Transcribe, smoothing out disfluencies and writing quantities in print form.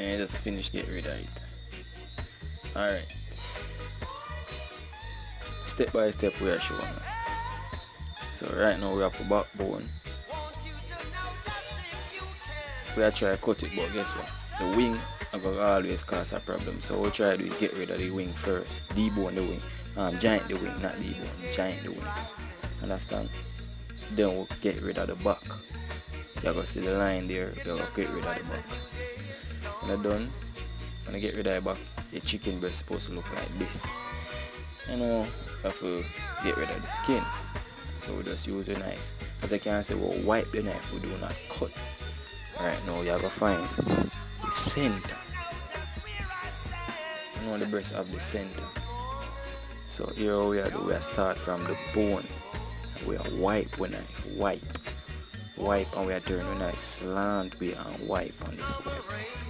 and just finish get rid of it. Alright. Step by step we are showing. So right now we have a backbone. We are trying to cut it, but guess what? The wing are going to always cause a problem. So what we try to do is get rid of the wing first. Debone the wing. Giant the wing, not debone. Giant the wing. Understand? So then we'll get rid of the back. You're going to see the line there. You're going to get rid of the back. When you're done, when you get rid of the back, the chicken breast is supposed to look like this. You know, you have to get rid of the skin. So we just use the knife. As I can say, we'll wipe the knife, we do not cut. Alright, now you have to find the center. You know the breast have the center. So here we are, we start from the bone. We are wipe the knife, wipe, and we are turn the knife slant way and wipe on this way.